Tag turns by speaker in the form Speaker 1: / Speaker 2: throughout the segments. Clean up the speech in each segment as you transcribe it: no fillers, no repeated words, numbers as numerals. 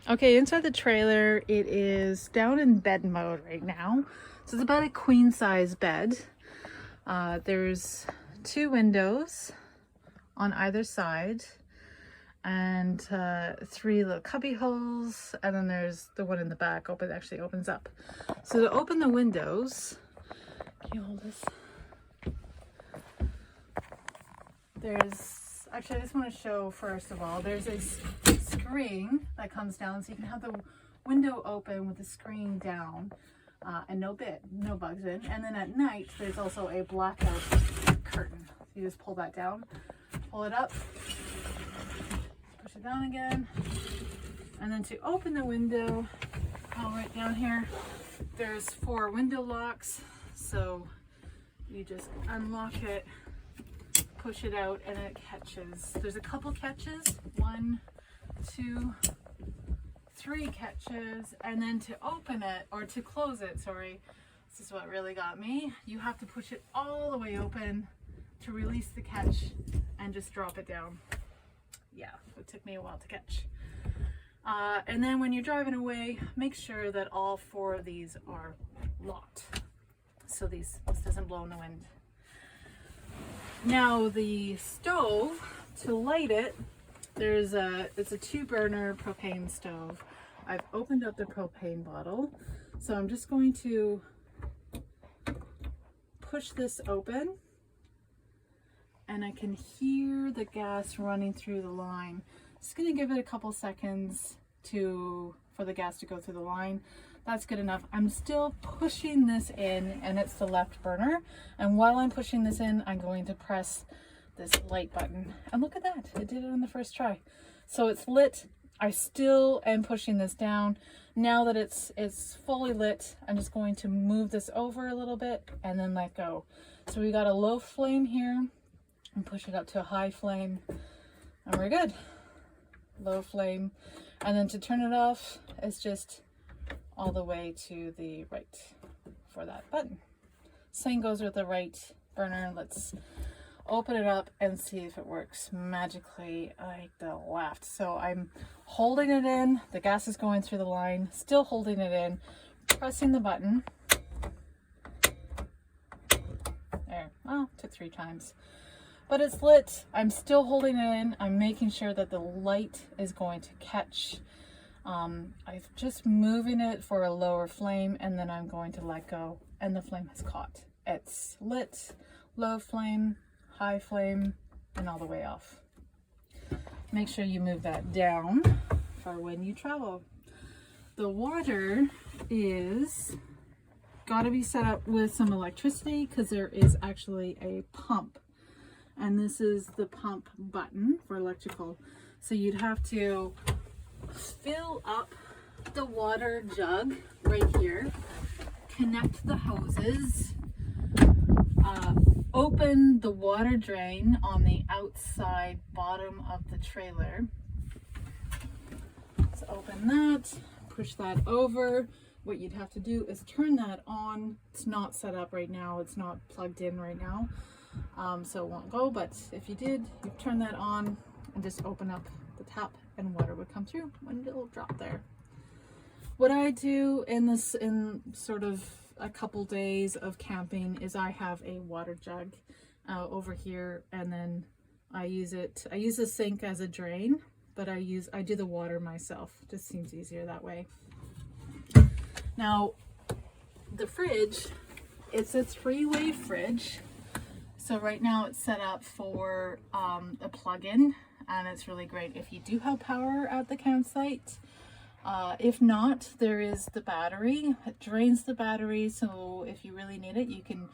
Speaker 1: Okay, inside the trailer, it is down in bed mode right now. So it's about a queen size bed. There's 2 windows on either side and 3 little cubby holes, and then there's the one in the back actually opens up. So to open the windows, can you hold this? Actually, I just want to show first of all, there's a screen that comes down, so you can have the window open with the screen down and no bugs in. And then at night, there's also a blackout curtain. So you just pull that down, pull it up, push it down again. And then to open the window, right down here, there's 4 window locks. So you just unlock it, push it out, and it catches. There's a couple catches, 1, 2, 3 catches, and then to open it, or to close it, sorry, this is what really got me, you have to push it all the way open to release the catch and just drop it down. Yeah, it took me a while to catch. And then when you're driving away, make sure that all 4 of these are locked, so this doesn't blow in the wind. Now the stove, to light it, it's a 2-burner propane stove. I've opened up the propane bottle, so I'm just going to push this open, and I can hear the gas running through the line. Just going to give it a couple seconds for the gas to go through the line. That's good enough. I'm still pushing this in, and it's the left burner. And while I'm pushing this in, I'm going to press this light button. And look at that, it did it on the first try. So it's lit. I still am pushing this down. Now that it's fully lit, I'm just going to move this over a little bit and then let go. So we got a low flame here, and push it up to a high flame, and we're good. Low flame. And then to turn it off, it's just all the way to the right for that button. Same goes with the right burner. Let's open it up and see if it works magically like the left. So I'm holding it in, the gas is going through the line, still holding it in, pressing the button. There, well, took 3 times. But it's lit. I'm still holding it in. I'm making sure that the light is going to catch. I'm just moving it for a lower flame, and then I'm going to let go, and the flame has caught. It's lit, low flame, high flame, and all the way off. Make sure you move that down for when you travel. The water is got to be set up with some electricity, because there is actually a pump. And this is the pump button for electrical. So you'd have to fill up the water jug right here, connect the hoses, open the water drain on the outside bottom of the trailer. So open that, push that over. What you'd have to do is turn that on. It's not set up right now, it's not plugged in right now. So it won't go, but if you did, you turn that on and just open up the tap, and water would come through and it'll drop there. What I do in sort of a couple days of camping is I have a water jug over here, and then I use the sink as a drain, but I do the water myself. Just seems easier that way. Now the fridge, it's a 3-way fridge. So right now it's set up for a plug-in, and it's really great if you do have power at the campsite. If not, there is the battery. It drains the battery, so if you really need it, you can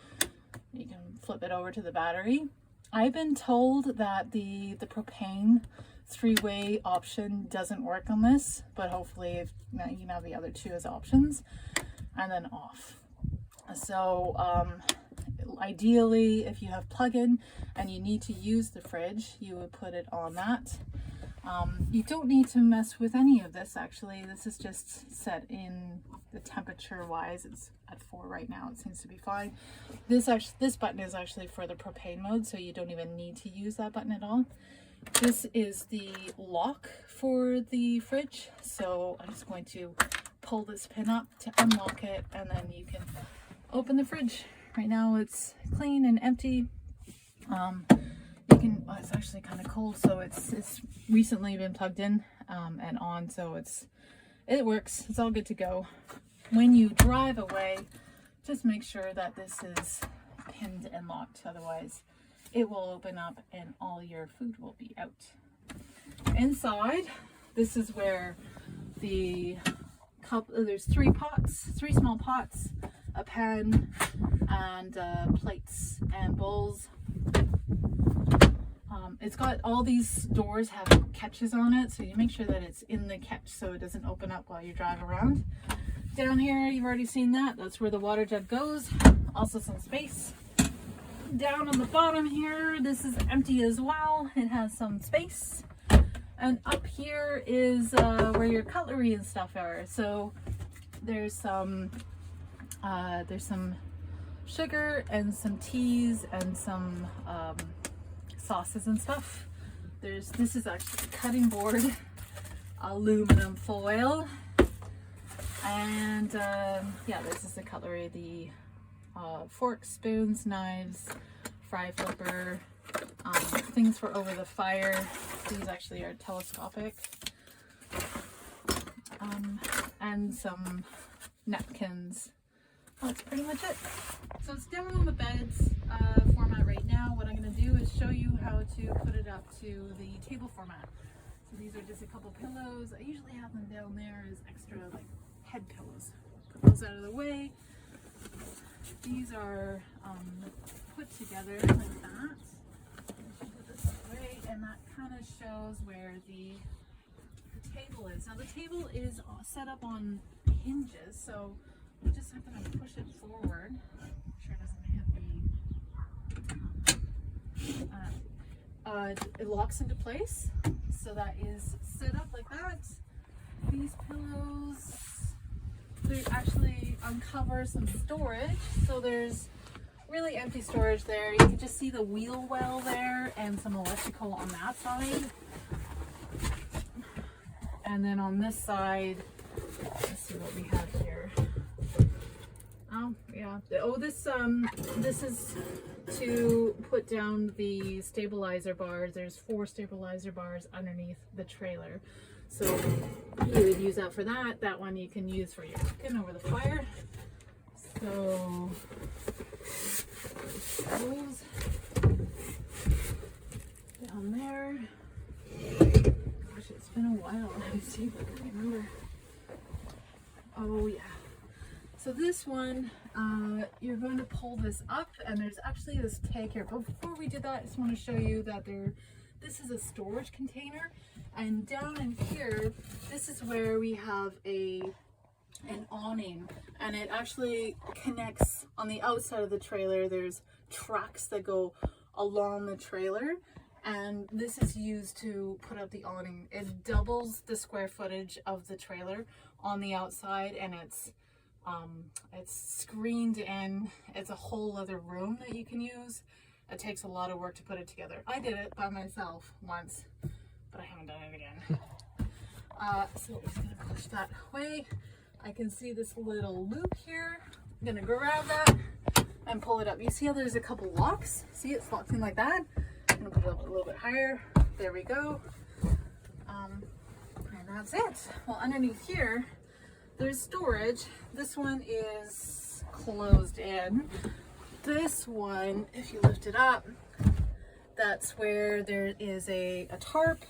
Speaker 1: flip it over to the battery. I've been told that the propane 3-way option doesn't work on this, but hopefully if you can have the other 2 as options, and then off. So ideally, if you have plug-in and you need to use the fridge, you would put it on that. You don't need to mess with any of this, actually. This is just set in the temperature wise. It's at 4 right now. It seems to be fine. This button is actually for the propane mode, so you don't even need to use that button at all. This is the lock for the fridge, so I'm just going to pull this pin up to unlock it, and then you can open the fridge. Right now it's clean and empty. You can, well, it's actually kind of cold, so it's recently been plugged in and on, so it works. It's all good to go. When you drive away, just make sure that this is pinned and locked, otherwise it will open up and all your food will be out. Inside, this is where the cup, there's three small pots, a pan, and plates and bowls. It's got all these doors have catches on it, so you make sure that it's in the catch so it doesn't open up while you drive around. Down here, you've already seen that. That's where the water jug goes. Also some space. Down on the bottom here, this is empty as well. It has some space. And up here is where your cutlery and stuff are. So there's some sugar and some teas and some sauces and stuff. This is actually a cutting board, aluminum foil, and yeah, this is the cutlery, the forks, spoons, knives, fry flipper, things for over the fire. These actually are telescopic, and some napkins. Well, that's pretty much it. So it's down on the beds format right now. What I'm going to do is show you how to put it up to the table format. So these are just a couple pillows. I usually have them down there as extra like head pillows. Put those out of the way. These are put together like that. Put this away, and that kind of shows where the table is. Now the table is set up on hinges, so you just have to push it forward. Make sure it doesn't hit the. It locks into place, so that is set up like that. These pillows, they actually uncover some storage, so there's really empty storage there. You can just see the wheel well there and some electrical on that side. And then on this side, let's see what we have here. Oh yeah. Oh, this is to put down the stabilizer bars. There's 4 stabilizer bars underneath the trailer. So you would use that for that. That one you can use for your cooking over the fire. So those down there. Gosh, it's been a while. Let me see if I can remember. Oh yeah. So this one, you're going to pull this up, and there's actually this tag here. But before we do that, I just want to show you that this is a storage container, and down in here, this is where we have an awning, and it actually connects on the outside of the trailer. There's tracks that go along the trailer, and this is used to put up the awning. It doubles the square footage of the trailer on the outside, and it's screened in. It's a whole other room that you can use. It takes a lot of work to put it together. I did it by myself once, but I haven't done it again. So I'm just gonna push that away. I can see this little loop here. I'm gonna grab that and pull it up. You see how there's a couple locks? See, it's locked in like that. I'm gonna put it up a little bit higher. There we go. And that's it. Well, underneath here, there's storage. This one is closed in. This one, if you lift it up, that's where there is a tarp.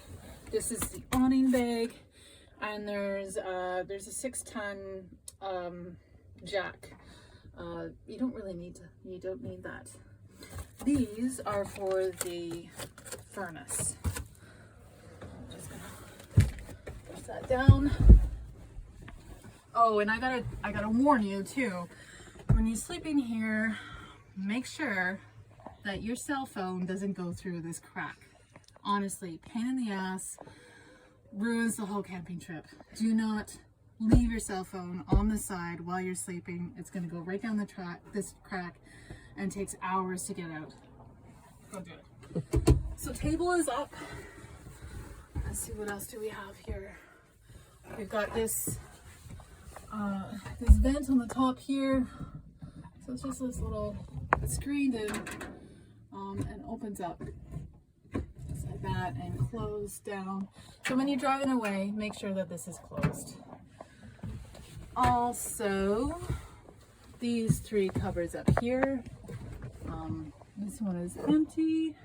Speaker 1: This is the awning bag, and there's a 6-ton jack. You don't need that. These are for the furnace. I'm just gonna put that down. Oh, and I gotta warn you too. When you sleep in here, make sure that your cell phone doesn't go through this crack. Honestly, pain in the ass, ruins the whole camping trip. Do not leave your cell phone on the side while you're sleeping. It's gonna go right down this crack, and takes hours to get out. Don't do it. So table is up. Let's see, what else do we have here? We've got this this vent on the top here. So it's just this little screened in and opens up just like that and closed down. So when you're driving away, make sure that this is closed. Also, these three cupboards up here. This one is empty.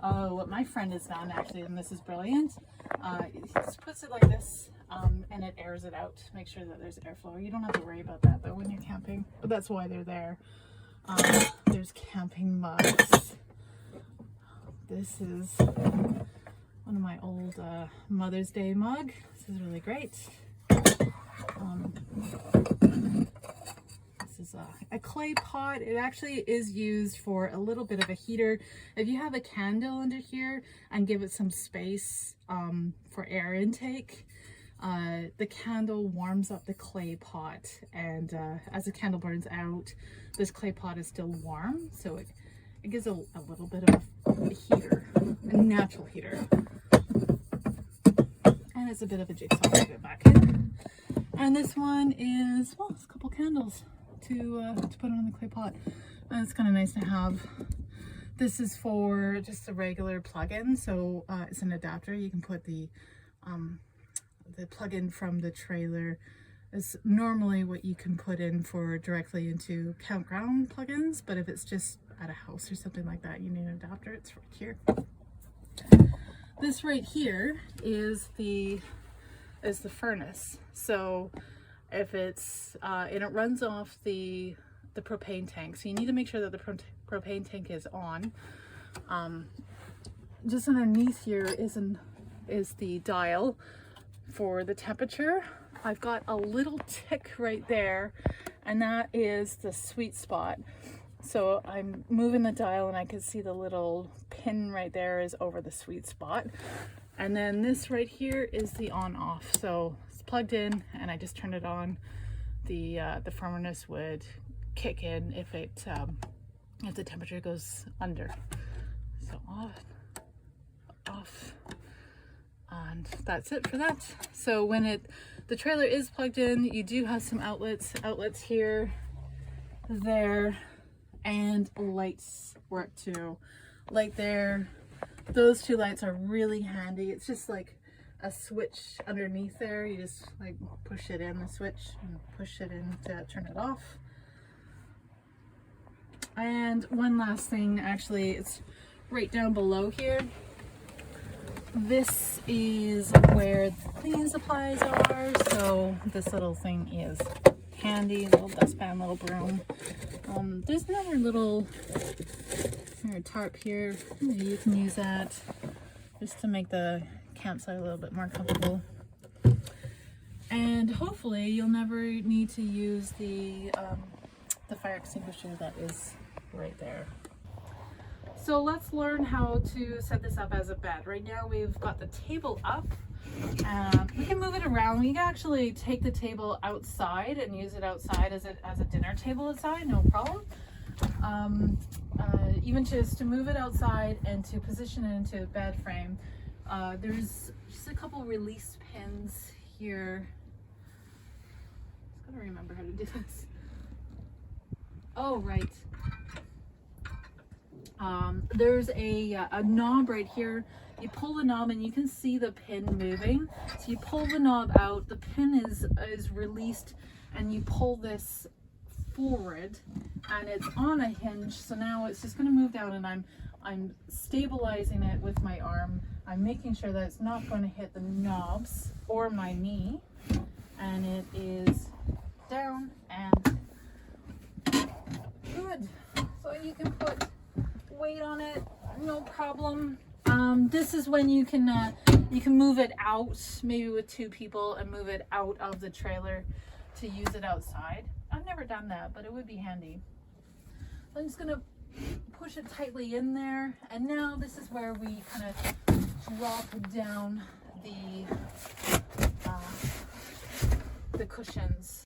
Speaker 1: Oh, what my friend has done actually, and this is brilliant, he just puts it like this and it airs it out. Make sure that there's airflow. You don't have to worry about that though when you're camping, but that's why they're there. There's camping mugs. This is one of my old Mother's Day mug. This is really great. This is a clay pot. It actually is used for a little bit of a heater. If you have a candle under here and give it some space for air intake, the candle warms up the clay pot, and as the candle burns out, this clay pot is still warm, so it gives a little bit of a heater, a natural heater. And it's a bit of a jigsaw to get back in. And this one is, well, it's a couple candles to put on the clay pot. And it's kind of nice to have. This is for just a regular plug-in, so it's an adapter. You can put the plug-in from the trailer. Is normally what you can put in for directly into campground plugins, but if it's just at a house or something like that, you need an adapter. It's right here. This right here is the furnace. So if it's and it runs off the propane tank, so you need to make sure that the propane tank is on. Just underneath here is the dial for the temperature. I've got a little tick right there, and that is the sweet spot. So I'm moving the dial and I can see the little pin right there is over the sweet spot. And then this right here is the on off. So it's plugged in and I just turn it on. The furnace would kick in if the temperature goes under. So off, and that's it for that. So when the trailer is plugged in, you do have some outlets here, there, and lights work too. Light there. Those two lights are really handy. It's just like a switch underneath there. You just like push it in, the switch, and push it in to turn it off. And one last thing, actually, it's right down below here. This is where the cleaning supplies are. So this little thing is handy, little dustpan, little broom. There's another little tarp here. You can use that just to make the campsite a little bit more comfortable. And hopefully you'll never need to use the fire extinguisher that is right there. So let's learn how to set this up as a bed. Right now we've got the table up. We can move it around. We can actually take the table outside and use it outside as a dinner table outside, no problem. Even just to move it outside and to position it into a bed frame. There's just a couple release pins here. Just gotta remember how to do this. Oh, right. There's a knob right here. You pull the knob and you can see the pin moving. So you pull the knob out, the pin is released, and you pull this forward and it's on a hinge. So now it's just going to move down, and I'm stabilizing it with my arm. I'm making sure that it's not going to hit the knobs or my knee, and it is down and good. So you can put weight on it, no problem. This is when you can move it out, maybe with two people, and move it out of the trailer to use it outside. I've never done that, but it would be handy. So I'm just gonna push it tightly in there, and now this is where we kind of drop down the cushions.